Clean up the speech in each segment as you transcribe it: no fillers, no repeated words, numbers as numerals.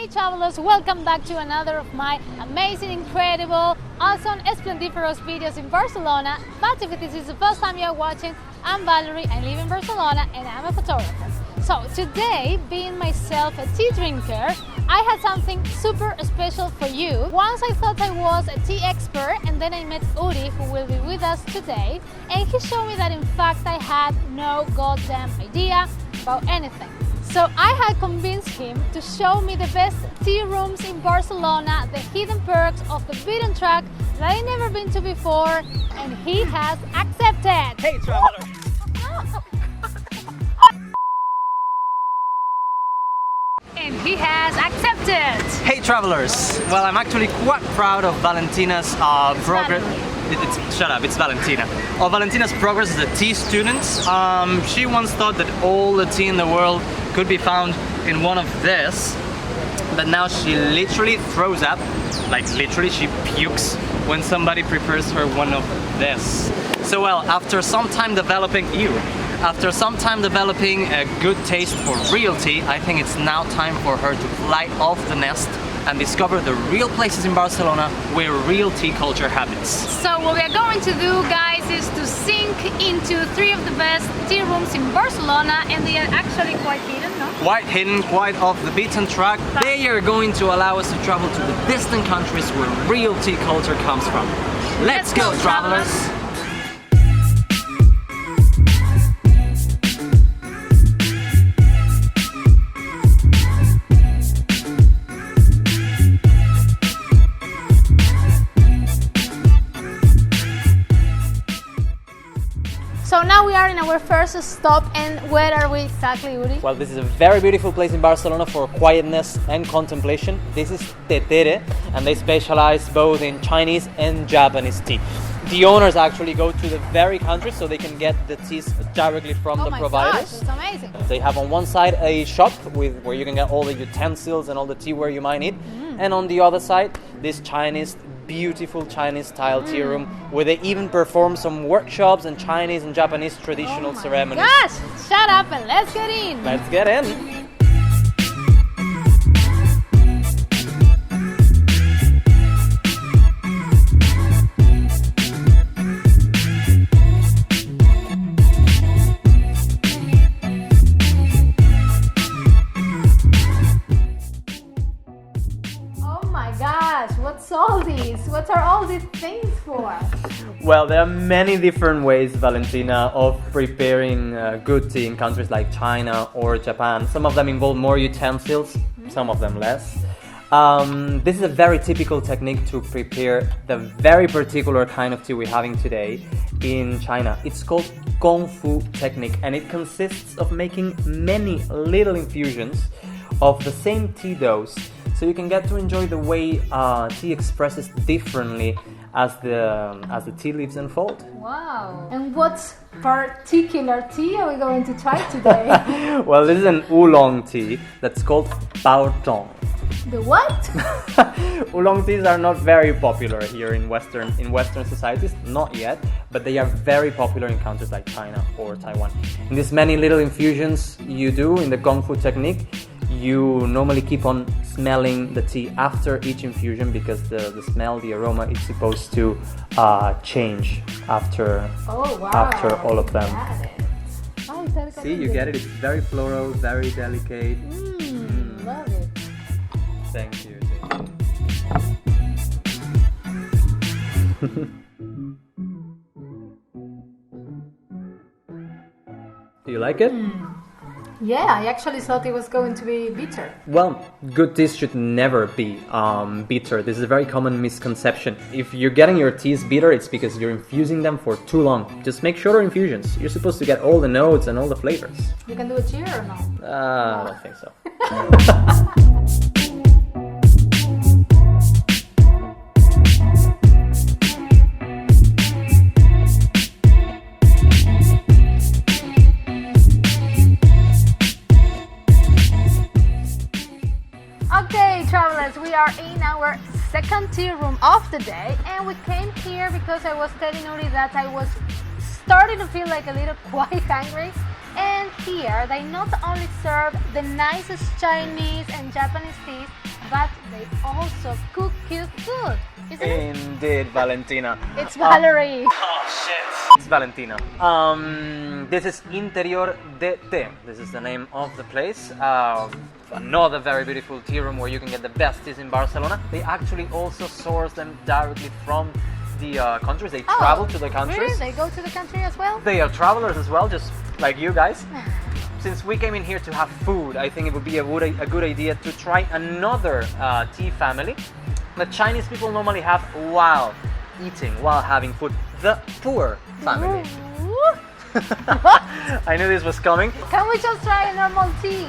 Hey travelers, welcome back to another of my amazing, incredible, awesome, splendiferous videos in Barcelona. But if this is the first time you are watching, I'm Valerie, I live in Barcelona and I'm a photographer. So today, being myself a tea drinker, I had something super special for you. Once I thought I was a tea expert, and then I met Uri, who will be with us today, and he showed me that in fact I had no goddamn idea about anything. So I had convinced him to show me the best tea rooms in Barcelona, the hidden perks of the beaten track that I've never been to before, and he has accepted. Hey traveler! And he has accepted. Hey travelers! Well, I'm actually quite proud of Valentina's progress. Shut up, it's Valentina. Of Valentina's progress as a tea student. She once thought that all the tea in the world could be found in one of this, but now she literally throws up, like literally she pukes when somebody prepares her one of this. So well, after some time developing a good taste for real tea, I think it's now time for her to fly off the nest and discover the real places in Barcelona where real tea culture happens. So what we are going to do, guys, is to sink into 3 of the best tea rooms in Barcelona, and they are actually quite hidden, no? Quite hidden, quite off the beaten track. They are going to allow us to travel to the distant countries where real tea culture comes from. Let's go, travelers! So now we are in our first stop, and where are we exactly, Uri? Well, this is a very beautiful place in Barcelona for quietness and contemplation. This is TETERE, and they specialize both in Chinese and Japanese tea. The owners actually go to the very country so they can get the teas directly from the providers. Oh my gosh, that's amazing. They have on one side a shop where you can get all the utensils and all the teaware you might need, and on the other side this beautiful Chinese style tea room where they even perform some workshops and Chinese and Japanese traditional ceremonies. Gosh, shut up and let's get in. Let's get in. What's all these? What are all these things for? Well, there are many different ways, Valentina, of preparing good tea in countries like China or Japan. Some of them involve more utensils, some of them less. This is a very typical technique to prepare the very particular kind of tea we're having today in China. It's called Kung Fu technique, and it consists of making many little infusions of the same tea dose, so you can get to enjoy the way tea expresses differently as the tea leaves unfold. Wow! And what particular tea are we going to try today? Well, this is an oolong tea that's called Baotong. The what? Oolong teas are not very popular here in Western societies, not yet, but they are very popular in countries like China or Taiwan. In these many little infusions you do in the Kung Fu technique, you normally keep on smelling the tea after each infusion because the smell, the aroma is supposed to change after all of them. See, you get it. It's very floral, very delicate. Love it. Thank you. Do you like it? Yeah, I actually thought it was going to be bitter. Well, good teas should never be bitter. This is a very common misconception. If you're getting your teas bitter, it's because you're infusing them for too long. Just make shorter infusions. You're supposed to get all the notes and all the flavors. You can do a cheer or no? I don't think so. Okay, travelers, we are in our second tea room of the day, and we came here because I was telling Uri that I was starting to feel like a little quite hungry, and here they not only serve the nicest Chinese and Japanese teas, but they also cook cute food, isn't it? Indeed, Valentina. It's Valerie. Oh shit! It's Valentina. This is Interior de Té. This is the name of the place. Another very beautiful tea room where you can get the best teas in Barcelona. They actually also source them directly from the countries. They travel to the countries. Really? They go to the country as well? They are travelers as well, just like you guys. Since we came in here to have food, I think it would be a good idea to try another tea family that Chinese people normally have while eating, while having food. The Pu-erh family. I knew this was coming. Can we just try a normal tea?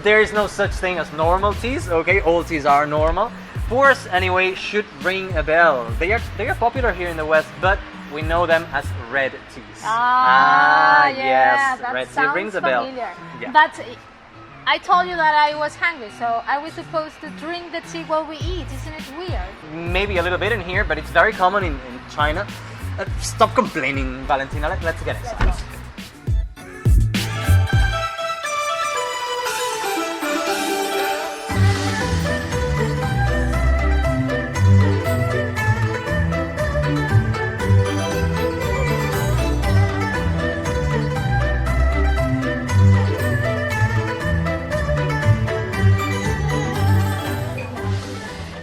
There is no such thing as normal teas, okay? All teas are normal. Pu-erhs, anyway, should ring a bell. They are popular here in the West, but we know them as red teas. Yeah, yes, that red tea sounds rings a bell. familiar. Yeah. But I told you that I was hungry, so are we supposed to drink the tea while we eat? Isn't it weird? Maybe a little bit in here, but it's very common in China. Stop complaining, Valentina. Let's get inside.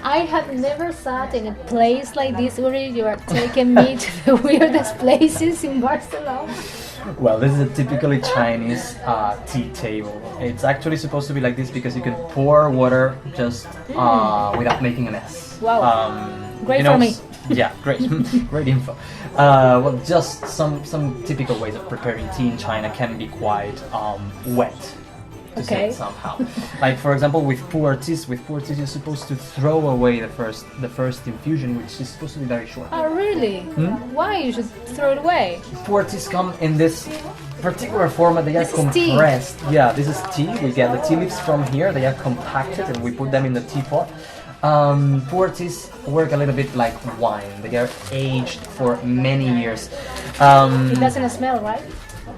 I have never sat in a place like this, Uri. You are taking me to the weirdest places in Barcelona. Well, this is a typically Chinese tea table. It's actually supposed to be like this because you can pour water just without making an S. Wow. Great for me. Yeah, great, great info. Well, just some typical ways of preparing tea in China can be quite wet. To say it somehow. Like for example, with Pu-erh teas, you're supposed to throw away the first infusion, which is supposed to be very short. Oh really? Why you should throw it away? Pu-erh teas come in this particular format. They are compressed. Yeah, this is tea. We get the tea leaves from here. They are compacted, and we put them in the teapot. Pu-erh teas work a little bit like wine. They are aged for many years. It doesn't smell, right?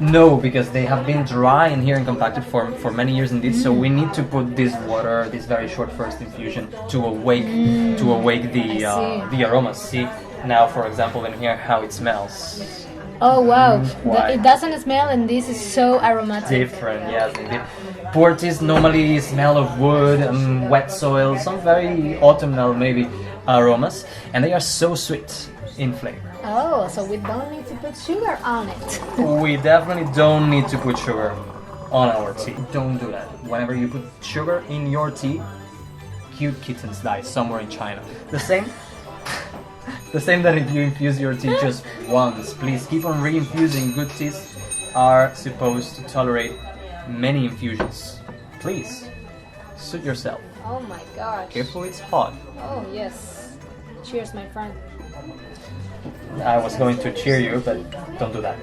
No, because they have been dry in here and compacted for many years indeed. So we need to put this water, this very short first infusion, to awake the aromas. See now, for example, in here how it smells. Oh wow! It doesn't smell, and this is so aromatic. Different, yes, indeed. Pu-erh teas normally smell of wood, wet soil, some very autumnal maybe aromas, and they are so sweet in flavor. Oh, so we don't need to put sugar on it. We definitely don't need to put sugar on our tea. Don't do that. Whenever you put sugar in your tea, cute kittens die somewhere in China. The same that if you infuse your tea just once. Please keep on re-infusing. Good teas are supposed to tolerate many infusions. Please, suit yourself. Oh my gosh. Careful, it's hot. Oh yes. Cheers, my friend. I was going to cheer you, but don't do that.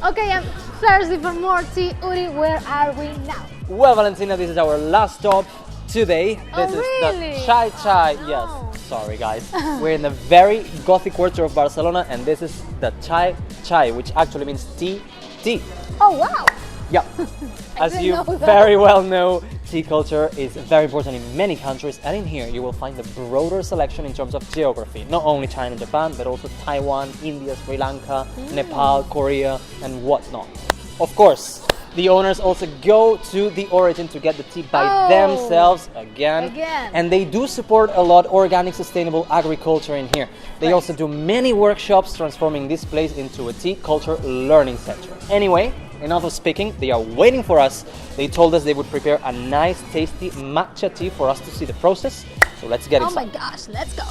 Okay, I'm thirsty for more tea. Uri, where are we now? Well, Valentina, this is our last stop today. This is really? the CHAJ. Yes, sorry guys. We're in the very gothic quarter of Barcelona, and this is the CHAJ, which actually means tea. Oh wow! Yeah. As didn't you know that. very well know, tea culture is very important in many countries, and in here you will find the broader selection in terms of geography. Not only China and Japan, but also Taiwan, India, Sri Lanka, Nepal, Korea, and whatnot. Of course, The owners also go to the origin to get the tea by themselves again. And they do support a lot organic, sustainable agriculture in here. They also do many workshops transforming this place into a tea culture learning center. Anyway, enough of speaking, they are waiting for us. They told us they would prepare a nice, tasty matcha tea for us to see the process. So let's get inside. Oh my gosh, let's go.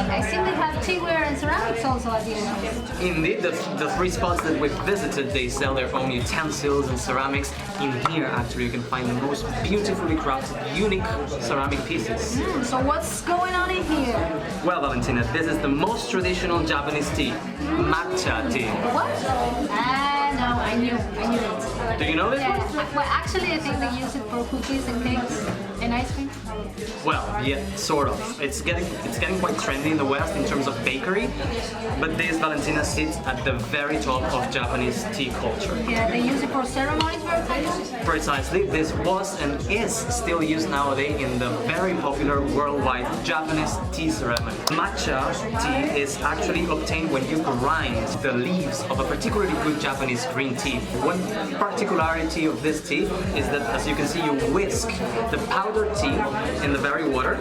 I think they have teaware and ceramics also at the end. Indeed, the three spots that we've visited, they sell their own utensils and ceramics. In here, actually, you can find the most beautifully crafted, unique ceramic pieces. So what's going on in here? Well, Valentina, this is the most traditional Japanese tea, matcha tea. What? No, I knew it. Do you know this one? Well, actually, I think they use it for cookies and cakes and ice cream. Well, yeah, sort of. It's getting quite trendy in the West in terms of bakery, but this, Valentina, sits at the very top of Japanese tea culture. Yeah, they use it for ceremonies, very famous. Precisely. This was and is still used nowadays in the very popular worldwide Japanese tea ceremony. Matcha tea is actually obtained when you grind the leaves of a particularly good Japanese green tea. One particularity of this tea is that, as you can see, you whisk the powdered tea in the very water.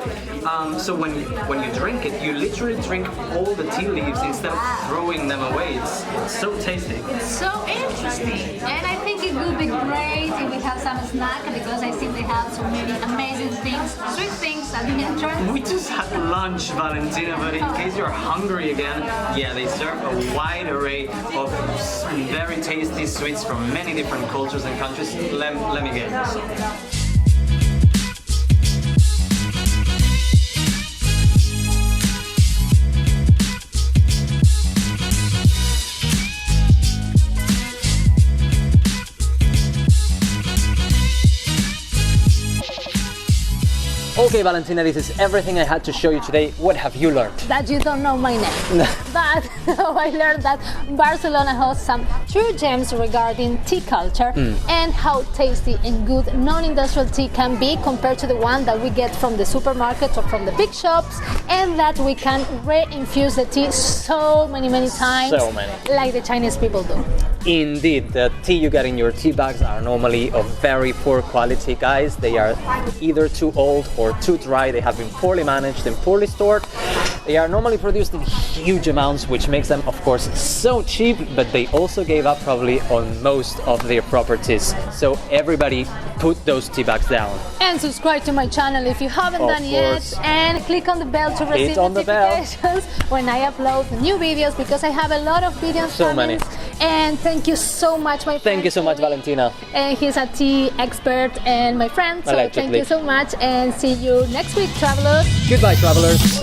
So when you drink it, you literally drink all the tea leaves instead of throwing them away. It's so tasty. It's so interesting, and I think it would be great if we have some snack, because I think they have so many amazing things, sweet things at the entrance. We just had lunch, Valentina, but in case you're hungry again, yeah, they serve a wide array of very tasty sweets from many different cultures and countries. Let me get some. Okay, Valentina, this is everything I had to show you today. What have you learned? That you don't know my name. But I learned that Barcelona has some true gems regarding tea culture and how tasty and good non-industrial tea can be compared to the one that we get from the supermarkets or from the big shops, and that we can re-infuse the tea so many times, like the Chinese people do. Indeed, the tea you get in your tea bags are normally of very poor quality, guys. They are either too old or too dry. They have been poorly managed and poorly stored. They are normally produced in huge amounts, which makes them, of course, so cheap, but they also gave up probably on most of their properties. So everybody put those tea bags down. And subscribe to my channel if you haven't done yet, and click on the bell to receive notifications when I upload new videos, because I have a lot of videos coming. And thank you so much, my friend. Thank you so much, Valentina. And he's a tea expert and my friend, so thank you so much, and see you next week, travelers. Goodbye, travelers.